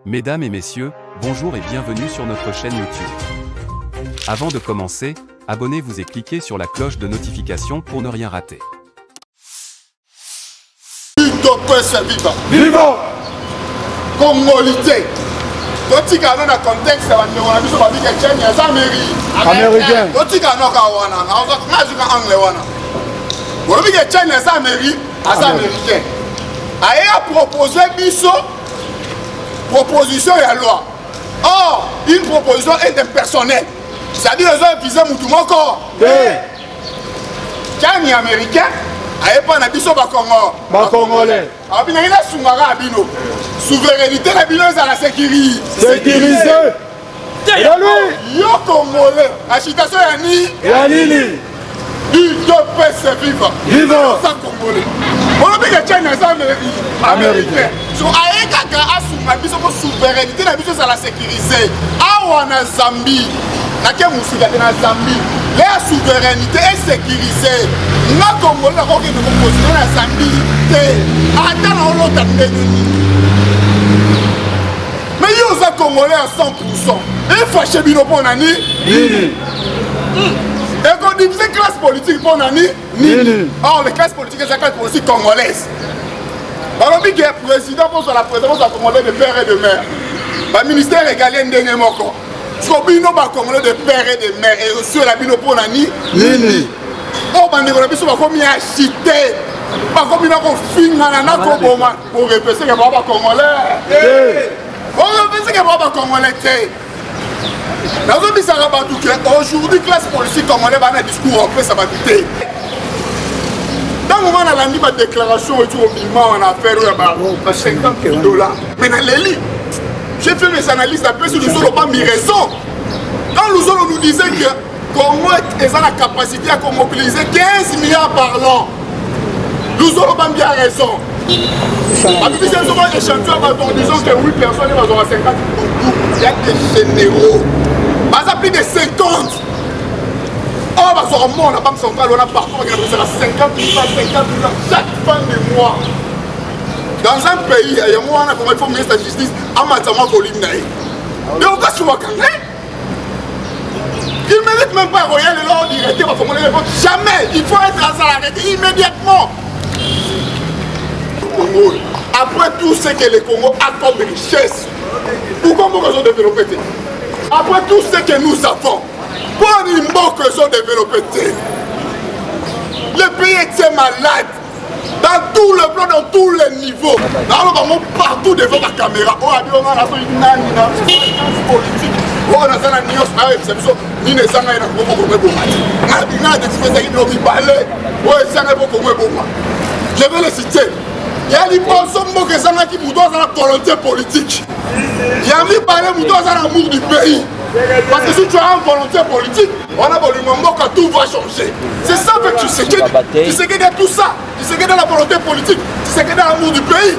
Mesdames et messieurs, bonjour et bienvenue sur notre chaîne YouTube. Avant de commencer, abonnez-vous et cliquez sur la cloche de notification pour ne rien rater. Vivant Congolité. Totika na contexte wa nyewana biso ba bika Kenya za Américain. Totika no ka wana na ozo ngajuka anglais wana. Bo bika Kenya za américain. Aya proposer biso proposition ya loi. Or, une proposition est impersonnelle. C'est-à-dire ils ont visé mutu moko. Kenya américain aye pa na biso ba Congo. Ba Congolais. Abina ina sungara abino. Souveraineté la bino za la sécurité. Sécurisé. Et lui, Yo Congolais, agitation ya ni. la Lili. Il te peut se vivre. Vivant. Ça Congolais. On a dit China ça américain. So aye kaka asunga biso ko souveraineté na biso za la sécurité. Awa na Zambie. Na ke musika na Zambie. La souveraineté est sécurisée. Na Congolais ko ke ko position na Zambie. Ata na olota ndeni. Mais ils sont Congolais à 100%. Et fâché bino pour nani. Lili. Et qu'on dit c'est classe politique pour nani. Or les classes politiques c'est la classe politique congolaise. Alors que le président pour la présidence congolaise de père et de mère. Le ministère régalien de Nemoko. Ce qu'on bino ba congolais de père et de mère et reçu la bino pour nani. Lili. Oh bande ko biso ba ko mi agité. Ba ko bino ko finga na ko boma pour repasser que ba congolais. On pensait que les Congolais aujourd'hui, classe politique congolaise a un discours en fait, ça va douter. Dans le moment où on a mis ma déclaration et tout au bilan, on a fait 50 $. Mais dans l'élite, j'ai fait mes analyses d'après sur le sol, on n'a pas mis raison. Quand nous on nous disait que Congo a la capacité à mobiliser 15 milliards par an, nous n'avons pas bien raison. Depuis que nous avons échantillon, disons que 8 personnes vont avoir 50 il y a des généraux. Ils ont plus de 50. Oh, on a banque centrale, on a partout, on a 50 millions chaque fin de mois. Dans un pays, il y a un moment où il faut ministre de la justice, Amatama Kolimnaï. Mais on va se voir quand même. Il ne mérite même pas royal et l'ordre directeur. Jamais. Il faut être arrêté immédiatement. Après tout ce que le Congo a comme richesse, pourquoi nous avons développé? Après tout ce que nous avons, pourquoi nous avons développé? Le pays était malade dans tout le plan, dans tous les niveaux. Nous avons partout devant la caméra. On a dit qu'on a une politique. On a dit je vais le citer. Il y a des personnes qui ont la volonté politique. Il y a des personnes qui ont l'amour du pays. Parce que si tu as une volonté politique, on a voulu que tout va changer. C'est ça que tu sais que dans tout ça. Tu sais que dans la volonté politique, tu sais que dans l'amour du pays.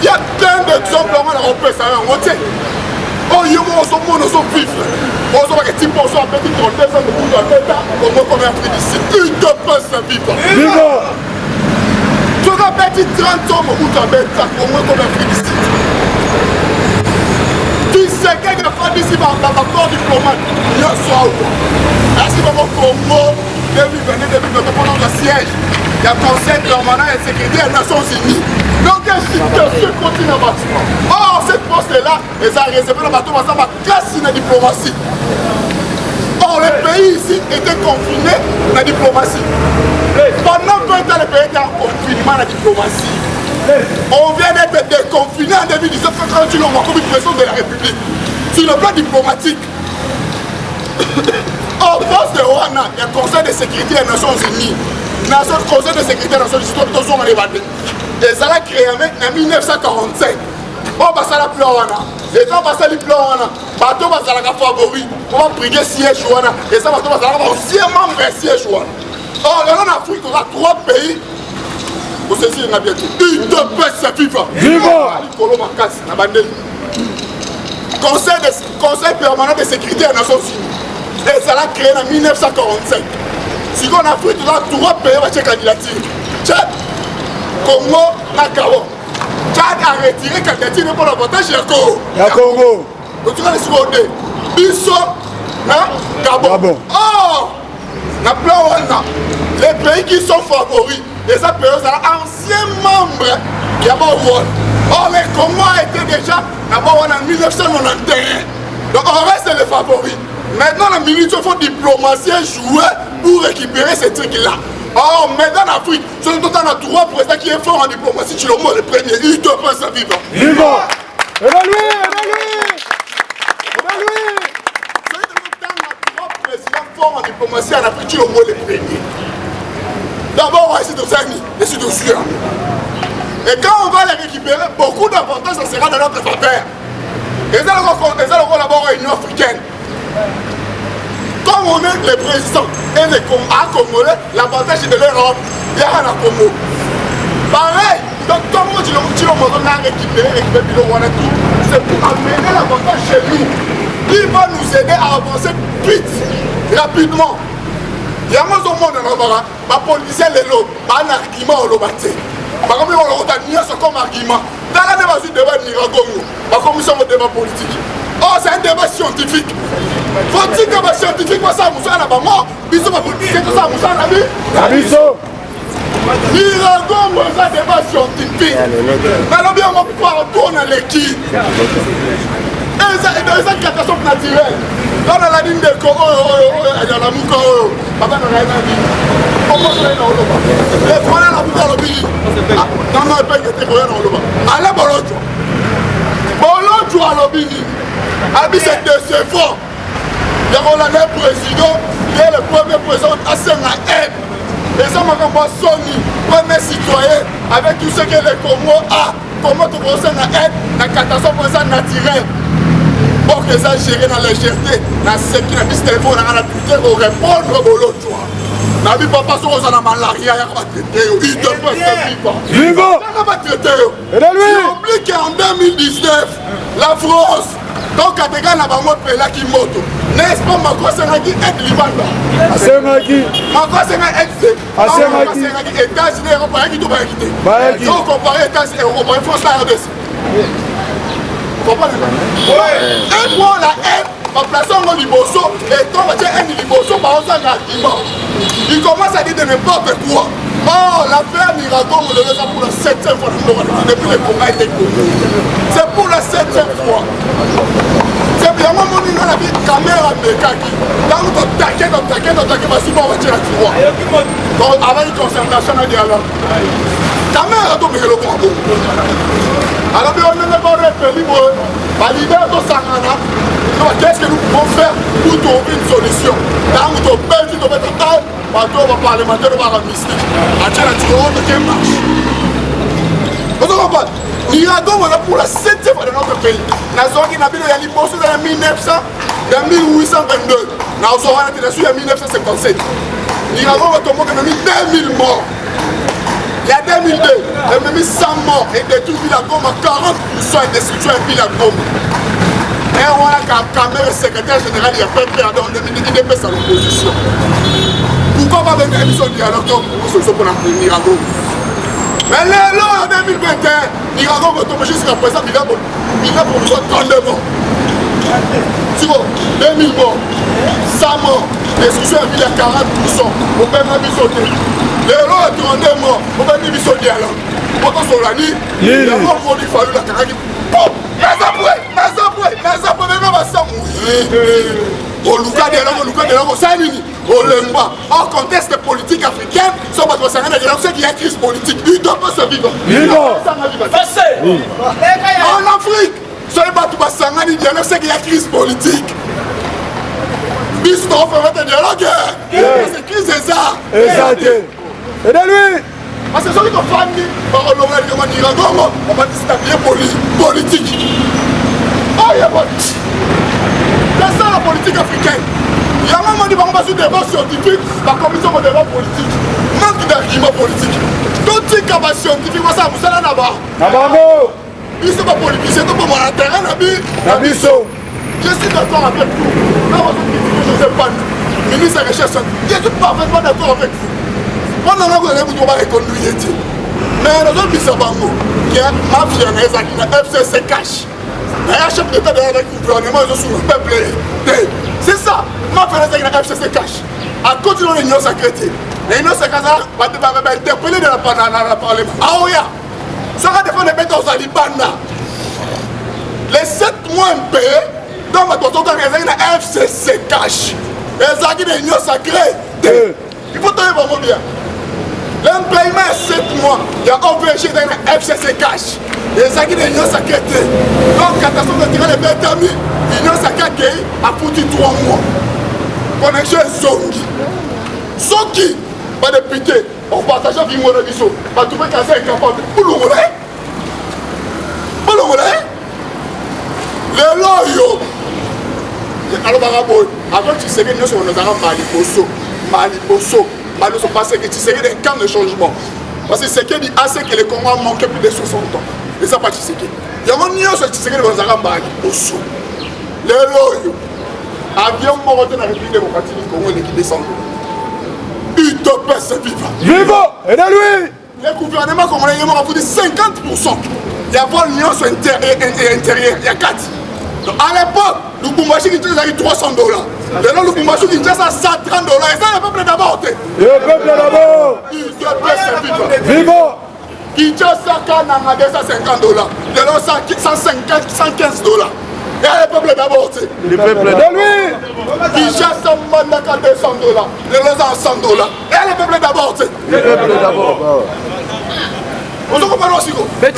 Il y a plein d'exemples où on peut ça. Oh, il y a des vifs. On a des petits pourcents, des petits contextes, des petits contextes. On va comme un prix d'ici. Il te peut se vivre. Tu as petit 30 ans où tu as bête, au moins comme un prix d'ici. Tu sais qu'il y a des femmes ici dans l'accord diplomate. Il y a ça ou quoi. Ainsi comme au Congo, 2022, pendant le siège, il y a le Conseil permanent et de sécurité des Nations Unies. Donc, il y a une situation continue à bâtiment. Or, cette poste-là, ils ont réservé le bateau parce qu'on va casser la diplomatie. Or, le pays ici était confiné à la diplomatie. Pendant que le pays était en confinement à la diplomatie, on vient d'être déconfiné en 2019 quand tu l'as comme une président de la République. Sur le plan diplomatique, au poste de Rwanda, il y a le Conseil de sécurité des Nations Unies. Le Conseil de sécurité des Nations Unies, et ça l'a créé en 1945. On va ça la plan Rwanda. Et quand on va ça la plan Rwanda, bateau va ça la favori. On va briguer siège Rwanda. Et ça va ça la aussi membre de siège Rwanda. Or, en Afrique, on a 3 pays. Vous savez, il y a bientôt. Une de paix, c'est vivant. Vivant. Conseil permanent de sécurité des Nations Unies. Et ça l'a créé en 1945. Si on a Afrique, on a 3 pays qui ont candidature. Congo, Nakao. Tchad a retiré candidature pour l'avantage Ya Congo. Tu vas les secondes. Bisso, Gabon. Oh, na plan les pays qui sont favoris, les pays anciens membres qui ont won. Or, les Congo a été déjà en 1991. Donc, on reste les favoris. Maintenant, la minute, il faut diplomatie jouer pour récupérer ces trucs-là. Or, maintenant en Afrique, ce sont trois présidents qui est fort en diplomatie. Tu le mot le premier, il te passe à vivre. Vivant. Et là, lui. Fort en diplomatie en Afrique, tu le mot le premier. D'abord, on va essayer de Zani, et c'est de suivre. Et quand on va les récupérer, beaucoup d'avantages, ça sera dans notre faveur. Et ça, d'abord l'Union africaine. Comme on est les présidents et les Congolais, l'avantage est de l'Europe. Il y a un Congo. Pareil, donc comment tu le récupérer, c'est pour amener l'avantage chez nous. Il va nous aider à avancer vite, rapidement. Il y a un monde les politiciens, un argument au Lobaté. Par exemple, on a comme argument. Dans la débat sur le débat de Niragongo, la commission de débat politique. Oh, c'est un débat scientifique. Faut-il que débat scientifique, moi, ça, Moussa, là-bas, bisous, ma politique, tout ça, Moussa, là, Bisous. Niragongo, c'est un débat scientifique. Mais là, bien, on va partout dans l'équipe. Et c'est une catastrophe naturelle. Dans la ligne de Congo, il y a la Mouka, papa n'a rien dit. Comment ça, il y a les Français, la Mouka, le pays. Non, non, il n'y a pas de Koya dans le bas. Allez, Bolodjo. Bolodjo à l'Obini. Abi, c'est décevant. Il y a un président, qui est le premier président à Sénat-Aide. Et ça m'a dit, Sony, premier citoyen, avec tout ce que les Congo a. Comment tu peux Sénat-Aide, la catastrophe naturelle. Pour que ça gère dans la légèreté, dans ce qui a mis téléphone, on a tout pour répondre au Bolodjo. La vie papa sur la malaria, il y a pas traité, il te peut se vivre. Vivant. Il n'y a pas traité. Et là, lui. Tu oublies qu'en 2019, la France, donc quand tu as un pays qui monte, n'est-ce pas ma grosse qui aide Libanda? C'est Maki. Ma grosse aide États-Unis, Européens qui doivent quitter. Donc comparer États-Unis, Européens, France, la RDC. Vous comprenez? Et moi, la haine, ma place en Liboso, et quand on tient un Liboso, par exemple, un argument. Il commence à dire de n'importe quoi. Oh, l'affaire Niragongo, on le laisse pour la 7e fois depuis le combat été connu. C'est pour la 7e fois. C'est bien, moi, mon nom, la vie, caméra, Mekaki. Dans notre taquet, ma souvent, on va tirer à tiroir. Donc, avec une concentration, on a dit alors. Caméra, on va le voir. Alors, on ne peut pas répéter, qu'est-ce que nous pouvons faire pour trouver une solution? Dans notre pays, nous devons être parlementaire, nous devons mystique. À la Tyrone, qui marche. Vous comprenez? Niragongo est pour la 7e fois de notre pays. Nous avons dit qu'il y a eu 1822. Nous avons été dessus en 1957. Niragongo est tombé dans 2000 morts. Il y a 2002, il y a mis 100 morts et détruit Vilagoma, 40% de destruction de Vilagoma. Et on a quand même le secrétaire général, il y a pas perdant, il est à l'opposition. Pourquoi pas venir à l'émission de dialogue pour solution pour Niragongo? Mais là, en 2021, Niragongo tombe jusqu'à présent, il a pour 32 morts. Sur 2000 morts, 100 morts, destruction de Ville à 40%, on peut même sauter. Les héros ont 32 morts, on va dire qu'ils sont dialogue. Pourquoi sont là, il y a un mort qui fallu la carrière. Oh, les Japonais, on va s'en mourir. Au Luka de l'homme, au Sanini, au Lemba. En contexte politique africain, ce qui a crise politique. Il ne doit pas se vivre. En Afrique, ce n'est pas tout le Sangani, c'est qu'il y a crise politique. Bis on fait un dialogue. C'est crise, c'est ça. Exact. Et là, lui. Parce que ceux qui ont fait par le Niragongo, on va dire que c'est bien politique. Oh, il y a pas. C'est ça la politique africaine. Il y a un moment où on va sur des débats scientifiques, la commission de débat politique. Manque d'arguments politiques. Tout ce qui est scientifique, ça vous allez là-bas. Nabango. Ils ne sont pas politiciens, ils ne sont pas mon intérêt, Nabiso. Je suis d'accord avec vous. Quand vous critiquez Joseph Pan, ministre de la Recherche, je suis parfaitement d'accord avec vous. Pendant que vous allez vous reconduire, mais mais nous avons dit ça, qui est mafia, FCC cash. Un chef d'État de la gouvernement, ils sont sous le peuple. C'est ça, mafia, FCC cash. À cause de l'Union sacrée. L'Union sacrée va interpeller dans le Parlement. Ah oui, ça va défendre les bêtes aux Alibana. Les 7 mois impayés, donc on doit organiser une FCC cash. Les acquis de l'Union sacrée. Il faut tenir vraiment bien. L'impayement est 7 mois. Il y a OVG dans une FCC cash. Les acquis de l'Union sacrée. Donc, catastrophe de tirer les bêtes d'amis, l'Union sacrée a foutu 3 mois. Connexion Zongi. Soki, pas de pitié. On partage avec moi le biseau. Pas trouver qu'à ça est capable. Pour le relais. Pour le relais. Les loyaux. Alors, avant tu sais que nous sommes dans un Maliboso. Nous sommes passés que tu sais qu'il y a un camp de changement. Parce que c'est qu'il dit assez que les Congo ont manqué plus de 60 ans. Et ça, pas tu sais qu'il y a un union sur tu sais qu'il y a un Maliboso. Les loyaux. Avion mort dans la République démocratique du Congo, l'équipe descend. Utopie, c'est vivant. Vivant. Aidez-lui. Le gouvernement congolais a foutu 50%. Il y a pas l'union intérieure, il y a 4. Donc à l'époque, le Bumbashi qui a eu $300. Maintenant, le Bumbashi qui a $130. Et ça, le peuple d'abord. Le peuple d'abord. Utopie, c'est vivant. Vivant. Kinshasa, Kananga, $150. Maintenant, $115. Et le peuple d'abord. Le peuple d'abord. Kinshasa, Mandaka, $200. Maintenant, $100. Et le peuple d'abord. Le peuple d'abord. Vous comprenez aussi quoi? Avec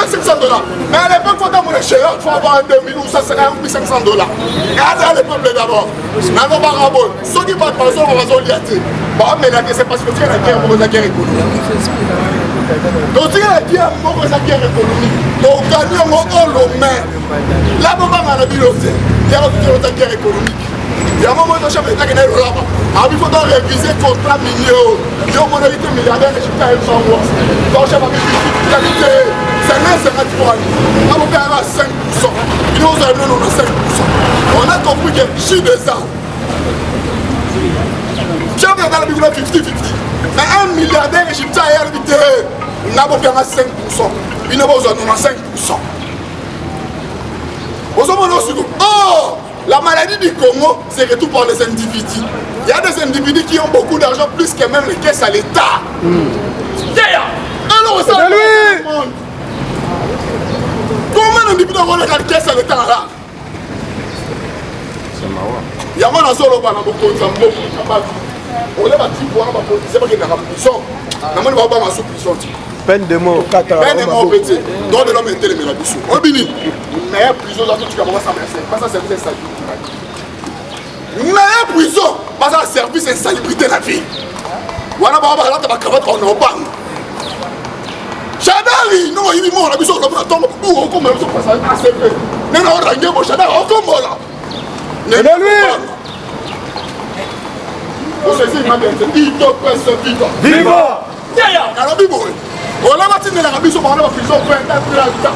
$500. Mais à l'époque, il faut avoir un chéant, il faut avoir un 2000 ou $500. Et alors, le peuple d'abord. Maintenant, Barabon, ceux qui partent par son, on va se lier. Bon, mais la c'est parce que tu as la guerre pour la guerre économique. Donc, tu as la guerre pour la guerre économique. Donc, gagnons au main. Là, on va à la bibliothèque. Il y a la guerre économique. Il y a un moment où le chef d'État qui est là-bas. Il faut réviser le contrat minier. Il y a un moment où il milliardaire et je suis à 100 mois. Donc, le chef d'État c'est 1,53. On va faire à 5%. Puis nous allons nous à 5%. On a compris que je suis des arbres. Chef d'État, il y a 50-50. Mais un milliardaire égyptien a habité. On a faire à 5%. Puis nous allons nous à 5%. Oh! La maladie du Congo, c'est que tout par les individus. Il y a des individus qui ont beaucoup d'argent, plus que même les caisses à l'État. Alors, ça, lui! Combien d'individus ont les caisses à l'État là? Il y a un solo par exemple, on est parti pour un peu, c'est pas qu'il y a une prison. On va pas ma sous-prison. Peine de mort. Peine de mort, petit. Donc, de l'homme est télé, mais la bouche. On bini. Mais prison, là, tu commences à m'essayer. Pas ça, service insalubrité. Mais prison, pas ça, service insalubrité de la vie. Voilà, bah, là, tu vas cravate en obang. Chadari, non, il est mort, la bouche, on va tomber. Où on commence à passer à ACP. Mais non, on va gagner, mon Chadari, on commence là. Mais lui! Vous savez, il m'a dit, il te passe vivant. Vivant! Alors, Biboy. On a bâti de la Rabisson, on a prison 20 ans,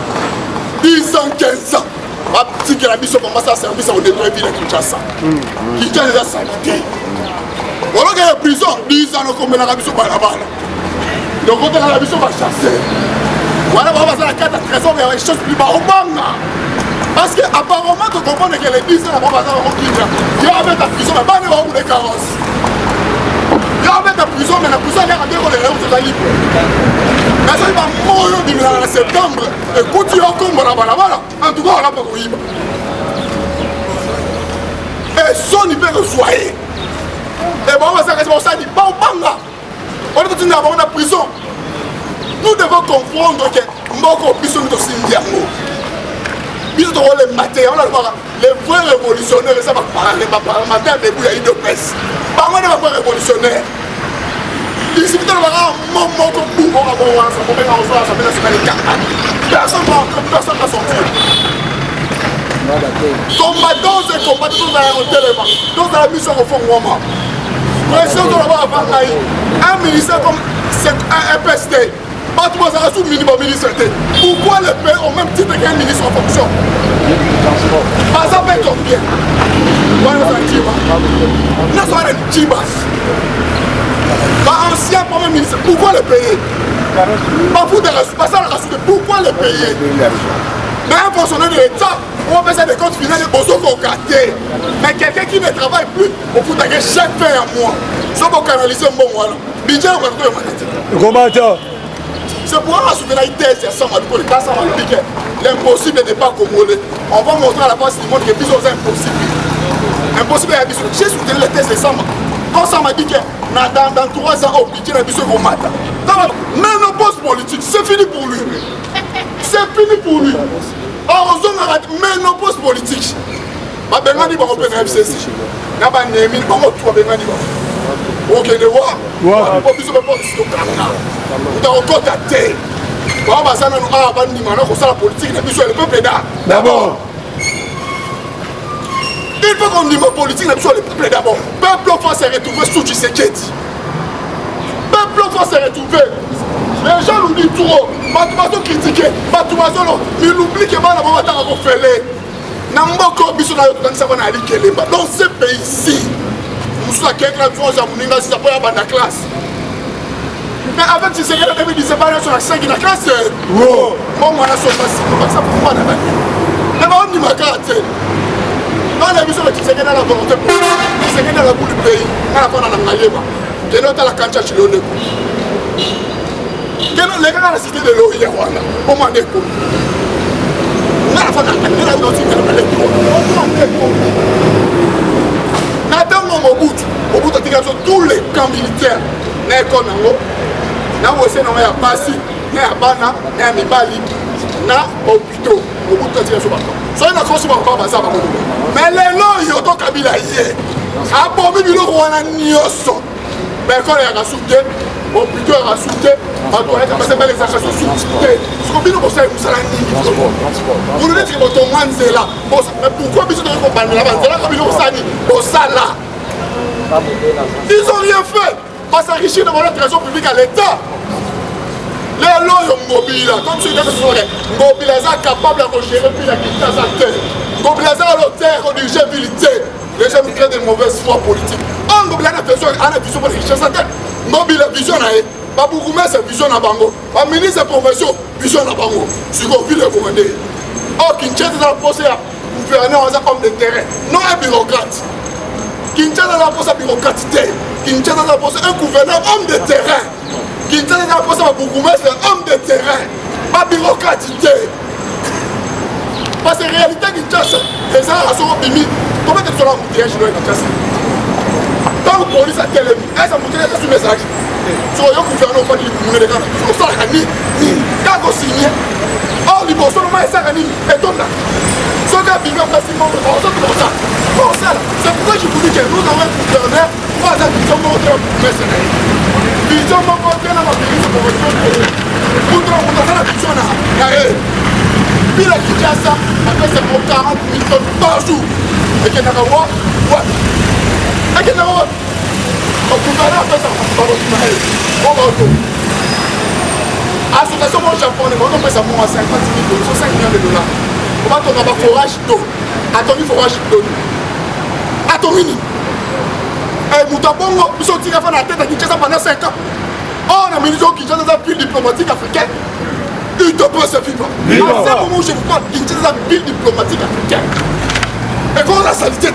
10 ans, 15 ans. On dit que la Rabisson commence à servir ça au détruire ville de Kinshasa. Kinshasa est sanité. On a gagné la prison, 10 ans, on a la Rabisson par là-bas. Donc, on a la Rabisson va chasser. Voilà, on va passer la carte à 13 ans, mais il y a des choses plus bas au banga. Parce qu'apparemment, tu comprends que les 10 ans, on va passer au Kinshasa. Il y a avec la prison, mais pas de où les carences. Il y a avec la prison, mais la prison, elle est rendue pour les réunions de la libre. Mais ça, il va mourir en septembre. Écoute, il y a comme là-bas. En tout cas, on n'a pas de libre. Et son, il peut rejoindre. Et bon, on va s'arrêter pour ça, il dit, pas au banga. On est continué à avoir une prison. Nous devons comprendre que Moko Bissou est aussi Ndiango. Bissou est les matériaux, les vrais révolutionnaires, ça va parler, matin debout, il y a eu de presse. Par moi, les vrais révolutionnaires. Il suffit de voir un moment comme vous, on va voir ça, on va voir ça, ça fait les campagnes. Personne ne va entrer, personne ne va sortir. Combattants et combattants dans l'élément, dans la mission au fond, moi. Pression de l'avoir avant un ministère comme un PST, Minimum ministre. Pourquoi le pays au même titre qu'un ministre en fonction? Par exemple, combien? Ancien premier ministre, pourquoi le payer? Pourquoi le payer? Mais un fonctionnaire de l'État, on fait ça des comptes finaux, mais quelqu'un qui ne travaille plus, on fout chaque fin à mois. Si on canaliser un bon mois, budget on va combattant. C'est pour assumer la thèse à Samadou, l'impossible n'est pas congolais. On va montrer à la face du monde que Biso c'est impossible. Impossible à Biso. J'ai soutenu la thèse de Sama. Quand ça m'a dit que dans 3 ans, au budget de Biso Romata. Mais nos postes politiques, c'est fini pour lui. C'est fini pour lui. Or, on a mais nos postes politiques. Ma Bengani va reprendre la FCC. N'a pas Némi, on va tout Bengani. Ok, de voir. On Biso va pas se dans le côté à terre. On va s'en aller à la politique, le peuple d'abord. Il faut qu'on dise la politique, le peuple d'abord. Le peuple va se retrouver sous Tshisekedi. Le peuple va se retrouver. Les gens nous disent trop. Matumazo critiqué. Matumazo, il oublie que mal avant d'attendre qu'on fait les. Namboko biso na yoto kanisa bana ali kelemba. Dans ce pays ici, nous sommes à quelqu'un qui a moninga si ça peut y avoir la classe. Mais avec ces séquelles, on dit que c'est sur la 5 la classe. Moi, on a sauté ça. Ça pour moi, on a dit ma carte. On a vu sur le Tshisekedi dans la volonté pour le Tshisekedi dans la boue du pays. On a fait dans la Malema. Que nous avons la cancha chez l'Oné. Que nous les gars dans la cité de l'eau, il y a Rwanda. On m'a dit quoi. On a fait dans la cité de l'eau. Nathan Mobutu. Mobutu a dit que tous les camps militaires n'est qu'en Ango. Na wose na ya basi na ya bana na ya mibali na hôpitaux Mobutu tia so bato so na kosi ba ba za ba mo mais lelo yo to kabila ye abo mi biloko wana nyoso mais ko ya kasute hôpitaux ya kasute bato ya passer par les associations sous-cité ce qu'on bino bossa musala nini vous le dites que votre manzela bossa mais pourquoi biso de ko bandela banzela ko bino bossa ni bossala ils ont rien fait. Pas s'enrichir devant la trésor public à l'État. Les lois mobiles, comme si Mobile est capable de gérer puis la quitter sa terre. Mobile est à l'auteur au dirigé militaire. Les gens créent de mauvaises foi politiques. On Mobile a une vision pour richesse sa terre. Mobile a vision à eux. Pas beaucoup mais c'est vision à Bango. Pas ministre de promotion, vision à Bango. Si vous voulez le commander. Oh, Kinshasa a posé à gouverner en homme de terrain. Non un bureaucrate. Kinshasa a posé à bureaucrate. Kinshasa a posé un gouverneur homme de terrain. Kinshasa a posé un bourgmestre homme de terrain. Pas bureaucrate. Parce que en réalité, Kinshasa, les gens sont bimi. Comment tu seras moutier chez Kinshasa? Quand la police a télémis, elle s'est moutier sur le message. Sur le gouverneur, il faut que les gens soient ni. Quand on signe, or, les personnes ont été ni. Et donc là, ce gars a bien passé mon temps. C'est pourquoi je vous dis que nous avons un gouverneur. Trois ans, ils ont montré un mercenaire. Ils ont montré un ministre pour retourner. Pour nous la vision là. Puis la Kinshasa, après c'est pour 40 000 tonnes par jour. Et qu'il y a quoi? Ouais. Et qu'il y a quoi? Le gouverneur fait ça. On va autour. Association japonaise, on fait ça pour 50 000 $, 5 millions de dollars. On va tourner un forage d'eau. Atomi forage d'eau. Atomini. Et Moutabongo, ils sont tirés à la tête à Kinshasa pendant 5 ans. Oh, on a mis Kinshasa dans la ville diplomatique africaine. Il te peut se vivre. À ce moment où je vois Kinshasa dans la ville diplomatique africaine. Et quand la saleté,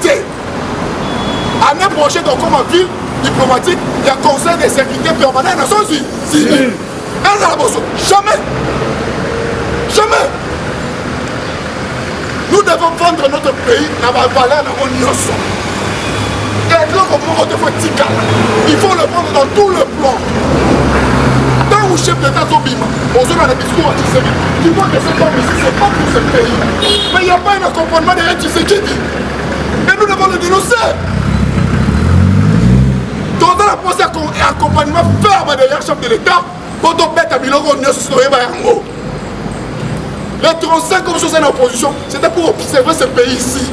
l'année prochaine, donc comme ville diplomatique, il y a un conseil de sécurité permanent des Nations Unies. Jamais. Jamais. Nous devons vendre notre pays dans la valeur de l'Union. Il faut le vendre dans tout le plan. Tant où chef d'État Zobima, on se met un discours à Tshisekedi, tu vois que cet homme ici, c'est pas pour ce pays. Mais il n'y a pas un accompagnement derrière Tshisekedi. Et nous devons le dénoncer. Donc, dans la procédure, un accompagnement ferme derrière le chef de l'État, quand on met à Bilongo, on est en les 35 commissions en opposition, c'était pour observer ce pays ici.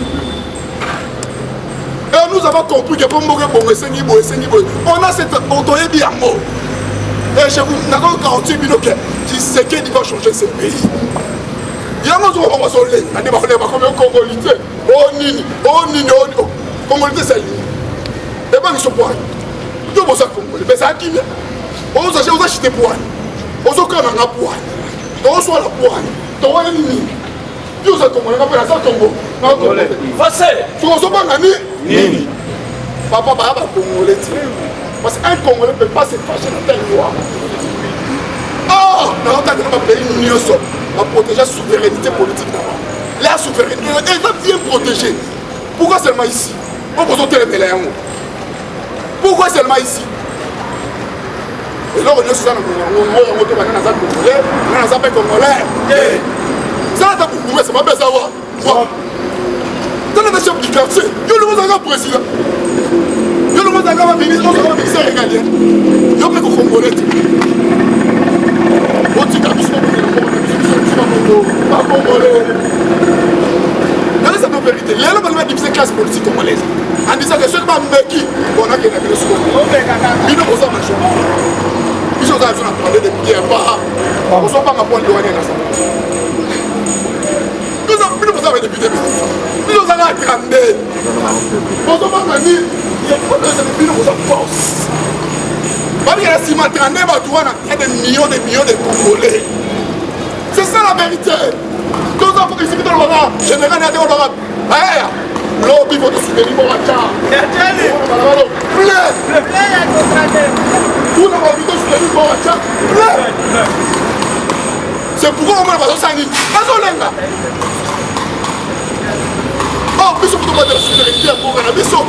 Et nous avons compris que pour on a cette autorité bien mot. Et je vous garantis qui sait qu'il va changer ce pays. Il y a un autre moment où on est comme un Congolais. Oh Nini, Congolais c'est lui. Et bien ils sont pour ils sont Congolais. Mais c'est qui vient? On a acheté pour eux. On a acheté pour eux. On a acheté pour eux. On a acheté pour eux. Tous les Congolais, on a acheté pour eux. Facile. Tu ne sais pas Nini? Papa, Congolais. Parce qu'un Congolais ne peut pas se fâcher dans telle loi. Oh, dans notre pays, nous sommes à protéger la souveraineté politique d'abord. La souveraineté, elle va bien protéger. Pourquoi seulement ici? On peut sauter les mélanges. Pourquoi seulement ici? Et là, on est sur ça, on est congolais, on est congolais. Ça, c'est ma belle savoir. Dans le chef du quartier, il y a le monde président. Il y a le monde ministre, on va ministère régalien. Il y a le congolais. On dit qu'à pas congolais. C'est la vérité. Les gens ont divisé la classe politique congolaise. En disant que ceux qui ont qui on a gagné le score. Ils ne sont pas majeurs. Ils sont en train de parler de bien bas. Ils ne sont pas ma pointe de douane dans ça. Nous ne sommes pas des députés. Nous sommes en train de grandir. Nous ne sommes pas gagner. Nous ne sommes pas force. Il y a des millions de Congolais. C'est ça la vérité. Tous les enfants qui sont dans le Rwanda, général n'a pas de lobby pour te soutenir pour Racha. Tout le monde veut soutenir pour Racha. C'est pourquoi on va faire ça. Oh, mais surtout de la souveraineté pour Canabiso.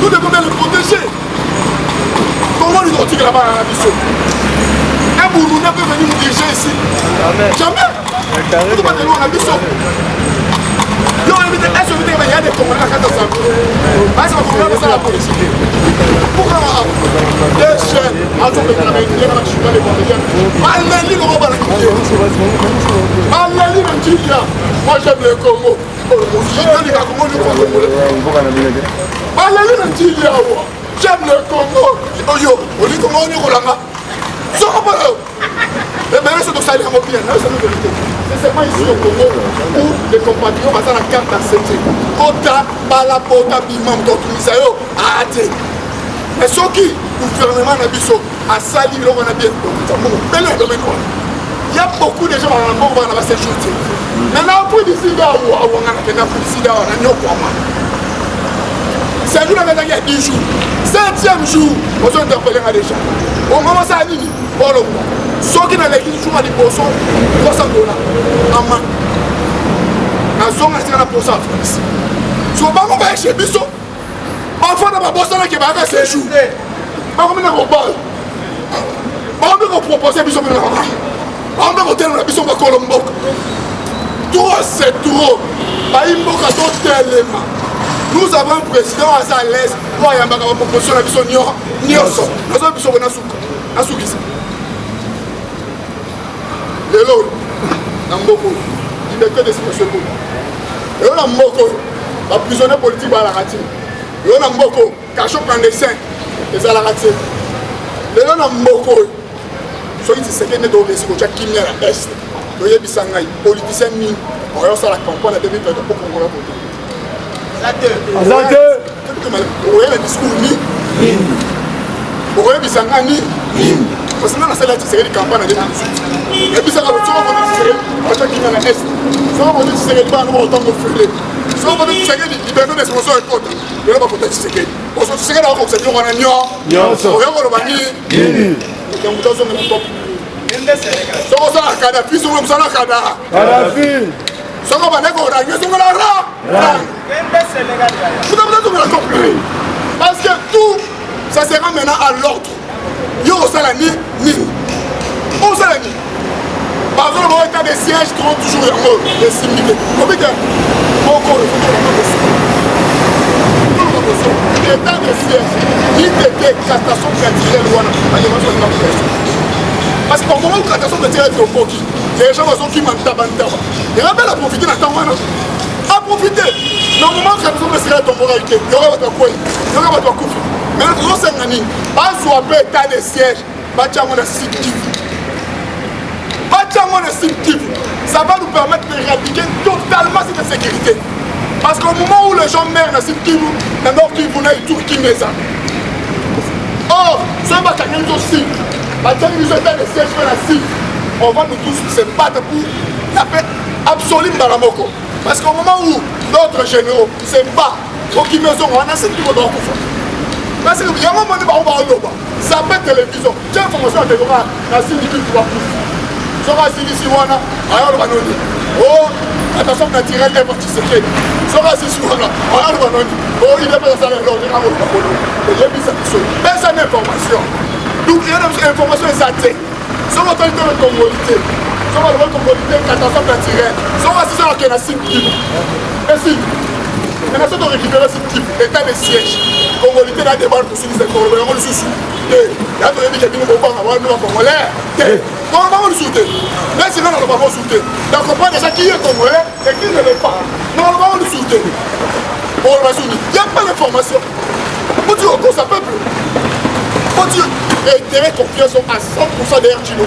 Nous devons bien le protéger. Comment nous avons là-bas à la mission? Un Burundais peut venir nous diriger ici. Jamais. Nous devons aller à la mission. Il y a des Congolais à 14 ans. Parce qu'on va faire la politique. Pourquoi des jeunes, à tout le monde, ils ne sont pas les Congolais. Allez, ils vont pas les Congolais. Allez, ils vont dire, moi j'aime le Congo. J'aime le Congo. Allez, ils vont dire, j'aime le Congo. Yo, on dit comment on est au Langa. Mais c'est de ça, il y a un bien. C'est seulement ici au Congo où les compatriotes passent la carte à 7. Kota, Bala, Pota, Bimam, Totunisayo, Ate. Mais ceux qui, le gouvernement n'a pas à salir, on a bien. Il y a beaucoup de gens dans le monde qui ont séjourné. Maintenant, on peut décider où on a décidé à c'est un jour il y a 10 jours. 7e jour, on s'est interpellé déjà. On commence à dire, bon, ceux qui n'ont pas l'église, ils sont $300 en main. Ils sont restés dans la poche en France. Si on va aller chez Bisso, parfois on va bosser qui va faire 7 jours. On va proposer Bisso. On va voter dans la Bisso pour Colombo. Trop, c'est trop. Nous avons un président à l'aise. Nous avons une proposition de la Bisso Nyoso. Nous avons une Bisso Nasuki. Et là, Namboko, liberté d'expression. Et là, Namboko, la prisonnier politique à la ratie. Et là, Namboko, cachot clandestin, et à la ratie. Et là, Namboko, ceux qui se sont au récit, qui ont mis à l'Est. Il y a des politiciens qui ont fait la campagne de 2023 pour qu'on vote. Azate. Vous voyez le discours ni. Vous voyez Bissanga ni. Parce que nous avons fait la campagne de 2018. Et puis ça va vous dire que qui est à l'Est. Ça va vous dire que c'est pas nous autant que faire. Ça va vous dire que c'est liberté d'expression et compte. Et là, on va voter Tshisekedi. Parce que Tshisekedi a comme c'est nous on a nion. On va le bani. Et on vous donne le top. Ça va ça la Kadhafi, ça va ça la Kadhafi. Ça va pas négocier, ça va la ra. Vous devez la comprendre. Parce que tout, ça sera maintenant à l'ordre. Il y a aussi la ni. On sait la ni. Par exemple, on a des sièges 30 jours en haut, des similitudes. On peut dire, encore, il faut que l'état de siège, l'ITT, catastrophe naturelle, parce qu'au moment où la catastrophe naturelle est au Koki, les gens sont qui manquent d'abandon. Il y a bien à profiter de la temps. À profiter. Normalement, quand nous sommes dans temporalité, il y aura votre quoi. Il y aura votre coup. Mais nous sommes en pas soit état de siège. Batiamo na Sud Kivu. Batiamo na Sud Kivu. Ça va nous permettre d'éradiquer totalement cette insécurité. Parce qu'au moment où les gens meurent dans Sud Kivu, dans Nord Kivu, na Turquie Mesa. Or, ce bataillon aussi, bataillon nous est dans le siège de la Sud. On va nous tous se battre pour la paix absolue dans la Moko. Parce qu'au moment où d'autres généraux se battent pour qu'ils me ont un assez niveau d'or. Parce qu'il y a un moment où on va au ça peut télévision. Tiens, information à télévision, la Sud Kivu pour plus. Sora Sidi Siwana, alors on va nous dire. Oh, attention naturelle est partie secrète. Sora Sidi Siwana, alors on va nous dire. Oh, il n'est pas dans sa langue, il est dans sa langue. J'ai mis ça tout seul. Mais c'est une information. Donc, il y a une information exacte. Sur l'autorité de Congolité, sur la loi Congolité, catastrophe naturelle, sur la situation qui est la Sud Kivu. Merci. Mais nous sommes récupérés Sud Kivu, l'état de siège. Congolité n'a débat pour ce qui est Congolais, on le sous-sous. Il y a des gens qui nous comprennent, on va nous Congolais. On va nous soutenir. Mais sinon, on ne va pas nous soutenir. Donc, on comprend déjà qui est Congolais et qui ne l'est pas. Non, on va nous soutenir. On va soutenir. Il n'y a pas d'information. On dit au cours, ça peut plus. On dit, réitérer confiance à 100% derrière Tino.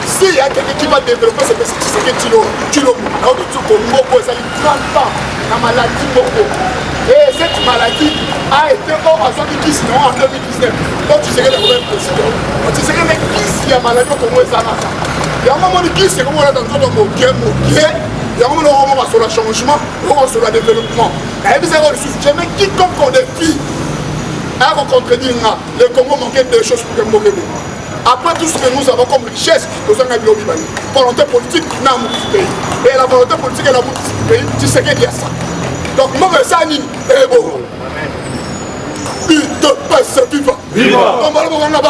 S'il y a quelqu'un qui va développer ce que c'est Tino, là on dit que Moko, ça a 30 ans, la maladie Moko. Et cette maladie a été hors à 70 sinon en 2019. Donc tu serais le problème président. Tu serais le qui si la maladie comme ça. Il y a un moment qui c'est comme on a dans le moqué. Il y a un moment où on va sur le changement, on va sur le développement. Et puis c'est ressources. Mais quiconque on défie, à contredire le Congo manquait de choses pour que Moko. Après tout ce que nous avons comme richesse, nous avons une volonté politique dans notre pays. Et la volonté politique est dans notre pays, tu sais qu'il y a ça. Donc, moi, je suis et bon. Il te passe vivant. Vivant. Comment le bon là-bas?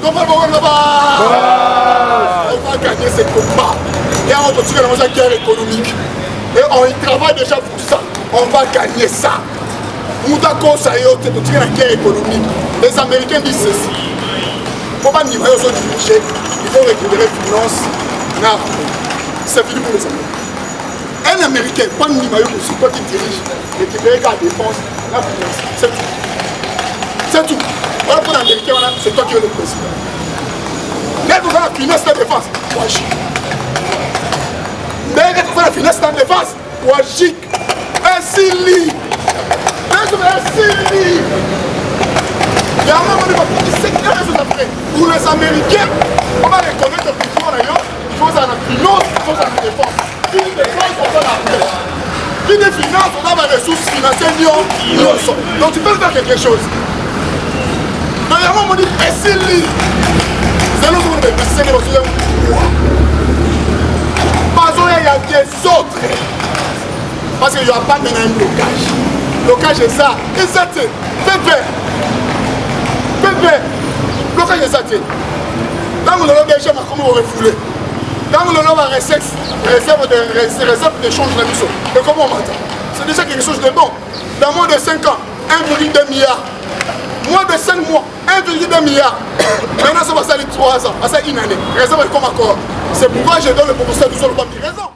Comment le bon là-bas? On va gagner ces combats. Et on continue dans la guerre économique. Et on y travaille déjà pour ça. On va gagner ça. Nous avons continué la guerre économique. Les Américains disent ceci. Il ne faut pas niveau aux autres diriger. Il faut récupérer les finances. C'est fini pour les Américains. Un Américain, pas de niveau, c'est toi qui dirige. Récupérer la défense, la finance. C'est tout. C'est tout. Voilà pour l'Américain, c'est toi qui es le président. Mais pour faire la finance, la défense, Wajik. Mais pour faire la finance, la défense, Wajik. Ainsi lit. Il y a un moment où il sait qu'il y a des choses à faire. Pour les Américains, on va reconnaître que pour d'ailleurs, il faut ça la finance, il faut ça la défense. Qui dit défense, on va la paix. Qui dit finance, on a des ressources financières, donc tu peux faire quelque chose. Donc il y a un moment où il dit, c'est lui. C'est nous qui nous c'est les ressources. Parce qu'il y a des autres. Parce qu'il n'y a pas maintenant un blocage. Blocage est ça. Et ça, c'est Pépé. Blocage est ça. Dans mon nom, déjà, comment on va refouler. Dans mon nom, on va réserve d'échange de la mission. Et comment on m'entend? C'est déjà quelque chose de bon. Dans moins de 5 ans, 1,2 milliard. Moins de 5 mois, 1,2 milliard. Maintenant, ça va salir 3 ans. Ça, une année. Réserve comme accord. C'est pourquoi je donne le proposition du sol. Raison.